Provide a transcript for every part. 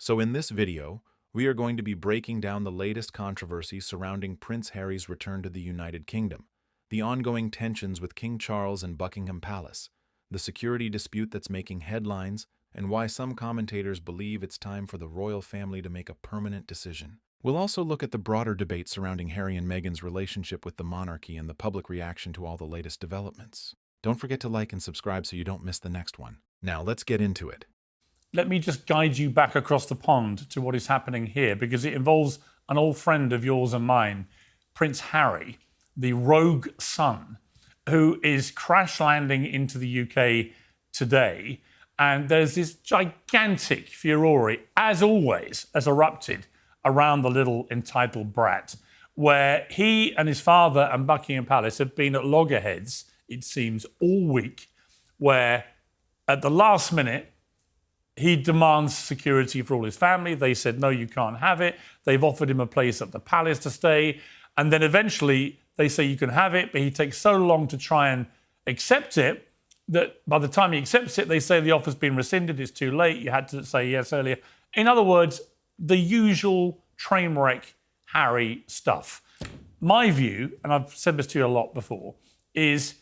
So in this video, we are going to be breaking down the latest controversy surrounding Prince Harry's return to the United Kingdom, the ongoing tensions with King Charles and Buckingham Palace, the security dispute that's making headlines, and why some commentators believe it's time for the royal family to make a permanent decision. We'll also look at the broader debate surrounding Harry and Meghan's relationship with the monarchy and the public reaction to all the latest developments. Don't forget to like and subscribe so you don't miss the next one. Now, let's get into it. Let me just guide you back across the pond to what is happening here, because it involves an old friend of yours and mine, Prince Harry, the rogue son, who is crash landing into the UK today. And there's this gigantic furore, as always, has erupted around the little entitled brat, where he and his father and Buckingham Palace have been at loggerheads, it seems, all week, where at the last minute, he demands security for all his family. They said, no, you can't have it. They've offered him a place at the palace to stay. And then eventually they say you can have it, but he takes so long to try and accept it that by the time he accepts it, they say the offer's been rescinded, it's too late, you had to say yes earlier. In other words, the usual train wreck Harry stuff. My view, and I've said this to you a lot before, is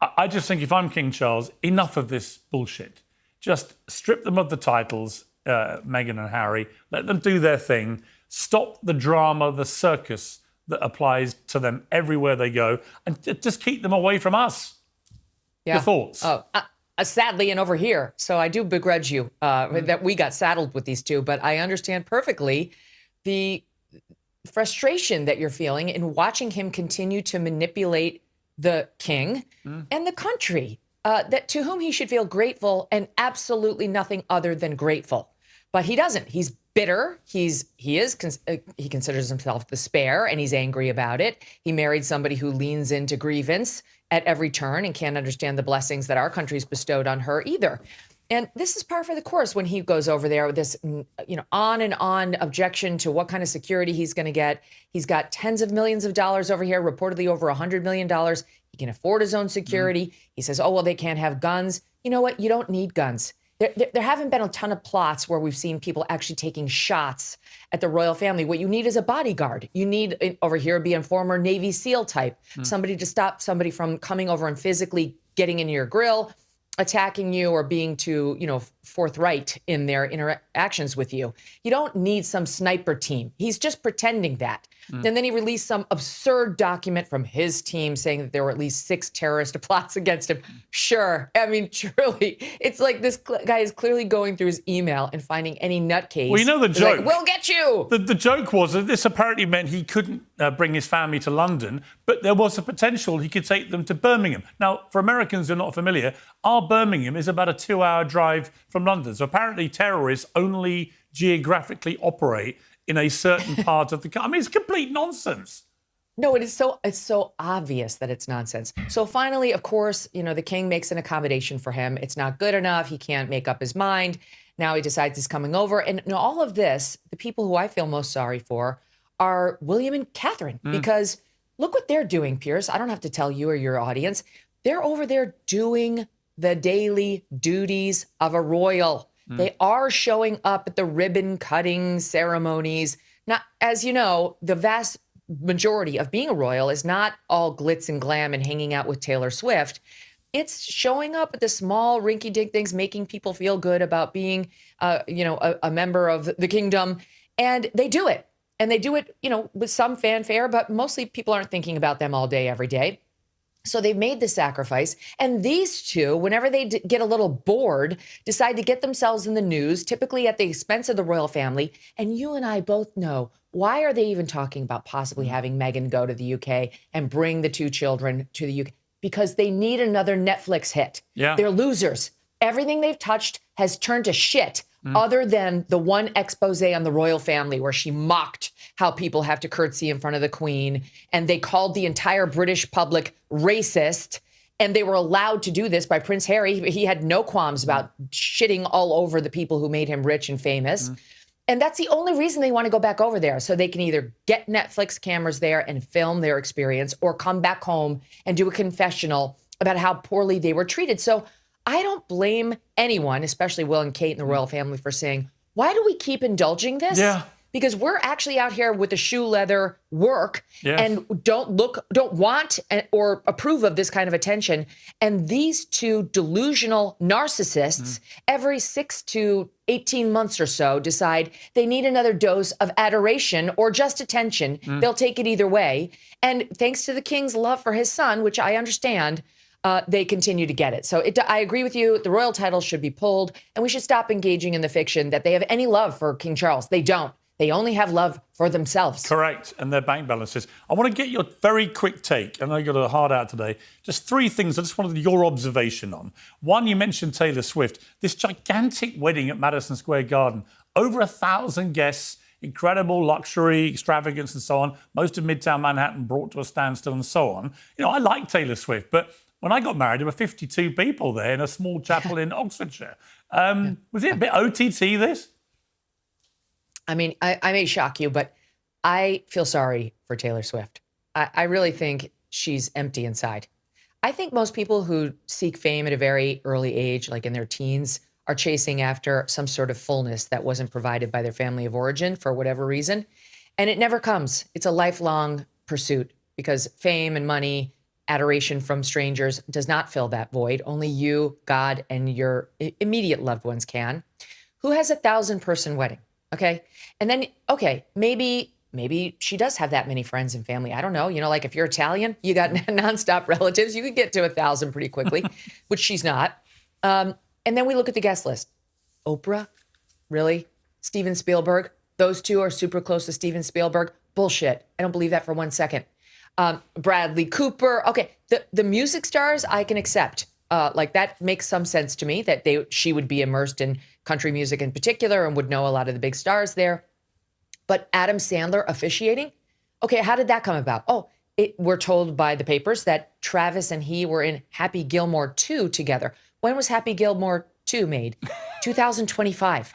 I just think if I'm King Charles, enough of this bullshit. Just strip them of the titles, Meghan and Harry. Let them do their thing. Stop the drama, the circus that applies to them everywhere they go, and just keep them away from us. Yeah. Your thoughts? Sadly, and over here. So I do begrudge you that we got saddled with these two, but I understand perfectly the frustration that you're feeling in watching him continue to manipulate the king and the country. That to whom he should feel grateful and absolutely nothing other than grateful. But he doesn't. He's bitter. He considers himself the spare, and he's angry about it. He married somebody who leans into grievance at every turn and can't understand the blessings that our country's bestowed on her either. And this is par for the course when he goes over there with this, on and on objection to what kind of security he's going to get. He's got tens of millions of dollars over here, reportedly over $100 million. He can afford his own security. He says, oh, well, they can't have guns. You know what? You don't need guns. There haven't been a ton of plots where we've seen people actually taking shots at the royal family. What you need is a bodyguard. You need, over here, be a former Navy SEAL type, somebody to stop somebody from coming over and physically getting in your grill, attacking you, or being too, forthright in their interactions with you. You don't need some sniper team. He's just pretending that. And then he released some absurd document from his team saying that there were at least 6 terrorist plots against him. Sure. I mean, truly, it's like this guy is clearly going through his email and finding any nutcase. Well, you know the joke. Like, we'll get you. The joke was that this apparently meant he couldn't bring his family to London, but there was a potential he could take them to Birmingham. Now, for Americans who are not familiar, our Birmingham is about a 2-hour drive from London. So apparently terrorists only geographically operate in a certain part of the country. I mean, it's complete nonsense. No, it's so obvious that it's nonsense. So finally, of course, the king makes an accommodation for him. It's not good enough. He can't make up his mind. Now he decides he's coming over. And all of this, the people who I feel most sorry for are William and Catherine, because look what they're doing, Piers. I don't have to tell you or your audience. They're over there doing the daily duties of a royal. They are showing up at the ribbon cutting ceremonies. Now, as you know, the vast majority of being a royal is not all glitz and glam and hanging out with Taylor Swift. It's showing up at the small rinky-dink things, making people feel good about being, a member of the kingdom. And they do it. And they do it, with some fanfare, but mostly people aren't thinking about them all day, every day. So they've made the sacrifice. And these two, whenever they get a little bored, decide to get themselves in the news, typically at the expense of the royal family. And you and I both know, why are they even talking about possibly having Megyn go to the UK and bring the 2 children to the UK? Because they need another Netflix hit. Yeah. They're losers. Everything they've touched has turned to shit, other than the one expose on the royal family where she mocked how people have to curtsy in front of the queen. And they called the entire British public racist. And they were allowed to do this by Prince Harry. He had no qualms about shitting all over the people who made him rich and famous. And that's the only reason they want to go back over there. So they can either get Netflix cameras there and film their experience, or come back home and do a confessional about how poorly they were treated. So I don't blame anyone, especially Will and Kate and the royal family, for saying, why do we keep indulging this? Yeah. Because we're actually out here with the shoe leather work Yes. and don't want or approve of this kind of attention. And these two delusional narcissists, every 6 to 18 months or so, decide they need another dose of adoration or just attention. They'll take it either way. And thanks to the king's love for his son, which I understand, they continue to get it. So I agree with you. The royal title should be pulled, and we should stop engaging in the fiction that they have any love for King Charles. They don't. They only have love for themselves. Correct, and their bank balances. I want to get your very quick take. I know you got a hard out today. Just 3 things I just wanted your observation on. One, you mentioned Taylor Swift. This gigantic wedding at Madison Square Garden. Over 1,000 guests, incredible luxury, extravagance and so on. Most of Midtown Manhattan brought to a standstill and so on. You know, I like Taylor Swift, but when I got married, there were 52 people there in a small chapel in Oxfordshire. Was it a bit OTT, this? I mean, I may shock you, but I feel sorry for Taylor Swift. I really think she's empty inside. I think most people who seek fame at a very early age, like in their teens, are chasing after some sort of fullness that wasn't provided by their family of origin for whatever reason. And it never comes. It's a lifelong pursuit because fame and money, adoration from strangers does not fill that void. Only you, God, and your immediate loved ones can. Who has a 1,000-person wedding? Okay. And then, okay, maybe she does have that many friends and family. I don't know. You know, like if you're Italian, you got nonstop relatives. You could get to 1,000 pretty quickly, which she's not. And then we look at the guest list. Oprah? Really? Steven Spielberg? Those two are super close to Steven Spielberg? Bullshit. I don't believe that for 1 second. Bradley Cooper. Okay. The music stars I can accept. Like that makes some sense to me that she would be immersed in country music in particular and would know a lot of the big stars there. But Adam Sandler officiating? Okay, how did that come about? Oh, we're told by the papers that Travis and he were in Happy Gilmore 2 together. When was Happy Gilmore 2 made? 2025.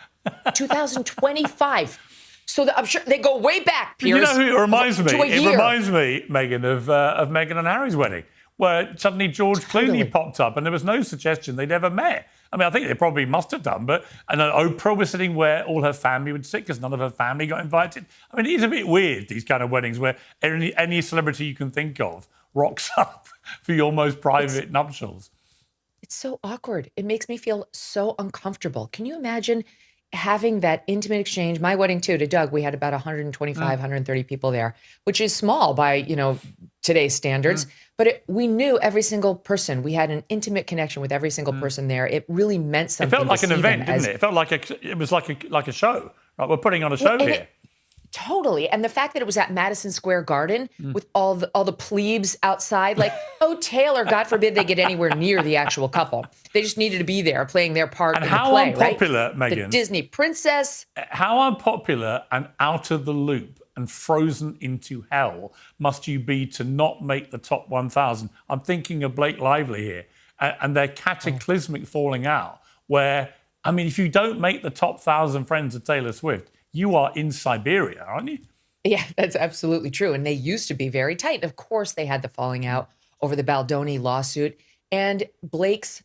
2025 So I'm sure they go way back, Piers. You know who it reminds me? It year. reminds me, Megyn, of Megyn and Harry's wedding, where suddenly George Clooney popped up and there was no suggestion they'd ever met. I mean, I think they probably must have done, but and Oprah was sitting where all her family would sit because none of her family got invited. I mean, it's a bit weird, these kind of weddings where any celebrity you can think of rocks up for your most private nuptials. It's so awkward. It makes me feel so uncomfortable. Can you imagine having that intimate exchange? My wedding too, to Doug, we had about 125, 130 people there, which is small by, today's standards. But we knew every single person. We had an intimate connection with every single person there. It really meant something. It felt like an event, didn't it? It felt like it was like a show. Right? We're putting on a show here. Totally. And the fact that it was at Madison Square Garden with all the plebes outside, like, oh, Taylor, God forbid they get anywhere near the actual couple. They just needed to be there playing their part in the play, how unpopular, right? Megyn, The Disney princess. How unpopular and out of the loop and frozen into hell must you be to not make the top 1,000? I'm thinking of Blake Lively here and their cataclysmic falling out where, I mean, if you don't make the top 1,000 friends of Taylor Swift, you are in Siberia, aren't you? Yeah, that's absolutely true. And they used to be very tight. Of course, they had the falling out over the Baldoni lawsuit and Blake's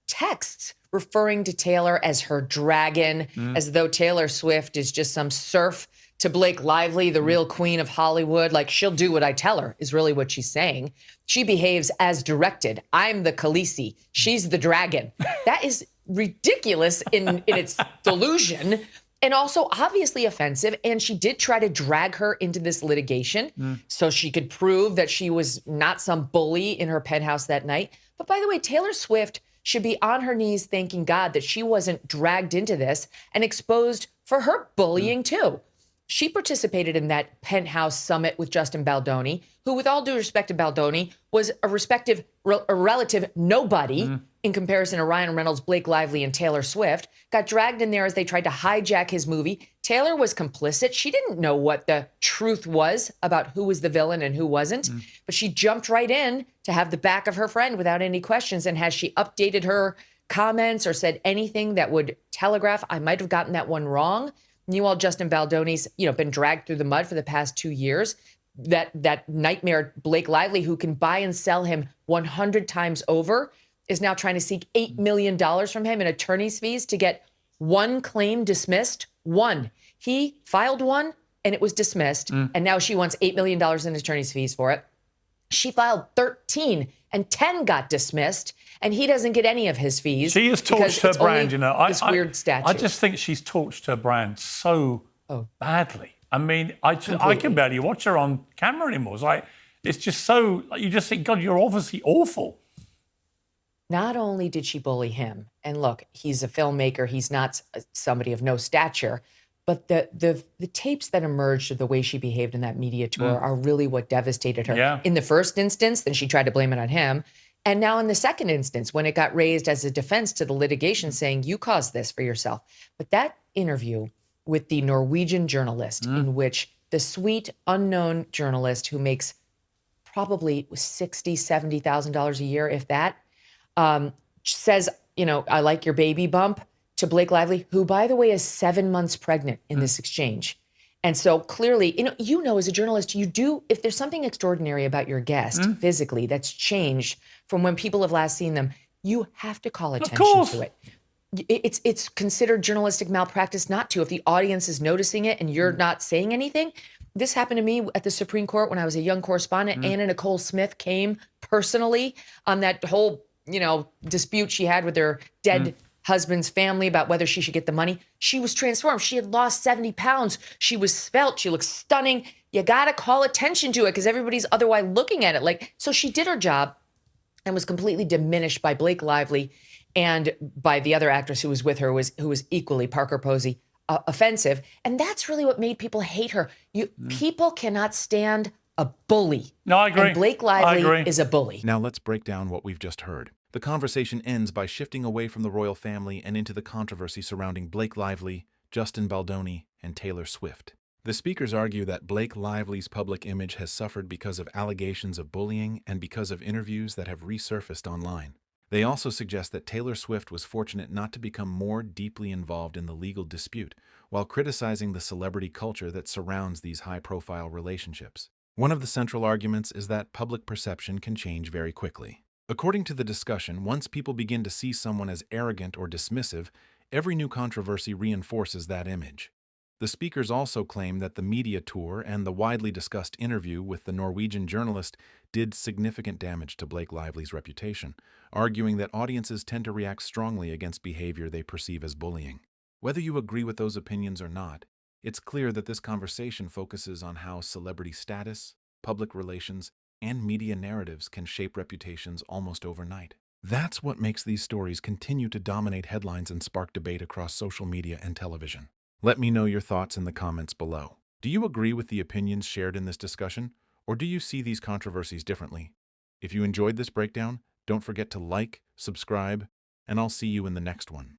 texts referring to Taylor as her dragon, as though Taylor Swift is just some serf to Blake Lively, the real queen of Hollywood. Like, she'll do what I tell her, is really what she's saying. She behaves as directed. I'm the Khaleesi. She's the dragon. That is ridiculous in its delusion. And also obviously offensive. And she did try to drag her into this litigation so she could prove that she was not some bully in her penthouse that night. But by the way, Taylor Swift should be on her knees thanking God that she wasn't dragged into this and exposed for her bullying too. She participated in that penthouse summit with Justin Baldoni, who, with all due respect to Baldoni, was a relative nobody in comparison to Ryan Reynolds, Blake Lively, and Taylor Swift, got dragged in there as they tried to hijack his movie. Taylor was complicit. She didn't know what the truth was about who was the villain and who wasn't, but she jumped right in to have the back of her friend without any questions. And has she updated her comments or said anything that would telegraph, I might have gotten that one wrong? Meanwhile, Justin Baldoni's, been dragged through the mud for the past 2 years. That nightmare Blake Lively, who can buy and sell him 100 times over, is now trying to seek $8 million from him in attorney's fees to get one claim dismissed One. He filed one and it was dismissed. And now she wants $8 million in attorney's fees for it. She filed 13 and 10 got dismissed, and he doesn't get any of his fees. She has torched her brand, you know. This weird statute. I just think she's torched her brand so badly. I mean, I can barely watch her on camera anymore. It's just so, you just think, God, you're obviously awful. Not only did she bully him, and look, he's a filmmaker, he's not somebody of no stature, but the tapes that emerged of the way she behaved in that media tour are really what devastated her. Yeah. In the first instance, then she tried to blame it on him. And now in the second instance, when it got raised as a defense to the litigation saying, you caused this for yourself. But that interview with the Norwegian journalist in which the sweet, unknown journalist who makes probably $60,000, $70,000 a year, if that, says, you know, I like your baby bump, to Blake Lively, who, by the way, is 7 months pregnant in this exchange. And so clearly, you know, as a journalist, you do, if there's something extraordinary about your guest physically that's changed from when people have last seen them, you have to call attention to it. It's considered journalistic malpractice not to. If the audience is noticing it and you're not saying anything. This happened to me at the Supreme Court when I was a young correspondent. Anna Nicole Smith came personally on that whole, you know, dispute she had with her dead husband's family about whether she should get the money. She was transformed. She had lost 70 pounds. She was svelte. She looked stunning. You got to call attention to it because everybody's otherwise looking at it. Like, so she did her job and was completely diminished by Blake Lively and by the other actress who was with her, who was equally, Parker Posey, offensive. And that's really what made people hate her. People cannot stand a bully. No, I agree. And Blake Lively is a bully. Now let's break down what we've just heard. The conversation ends by shifting away from the royal family and into the controversy surrounding Blake Lively, Justin Baldoni, and Taylor Swift. The speakers argue that Blake Lively's public image has suffered because of allegations of bullying and because of interviews that have resurfaced online. They also suggest that Taylor Swift was fortunate not to become more deeply involved in the legal dispute, while criticizing the celebrity culture that surrounds these high-profile relationships. One of the central arguments is that public perception can change very quickly. According to the discussion, once people begin to see someone as arrogant or dismissive, every new controversy reinforces that image. The speakers also claim that the media tour and the widely discussed interview with the Norwegian journalist did significant damage to Blake Lively's reputation, arguing that audiences tend to react strongly against behavior they perceive as bullying. Whether you agree with those opinions or not, it's clear that this conversation focuses on how celebrity status, public relations, and media narratives can shape reputations almost overnight. That's what makes these stories continue to dominate headlines and spark debate across social media and television. Let me know your thoughts in the comments below. Do you agree with the opinions shared in this discussion, or do you see these controversies differently? If you enjoyed this breakdown, don't forget to like, subscribe, and I'll see you in the next one.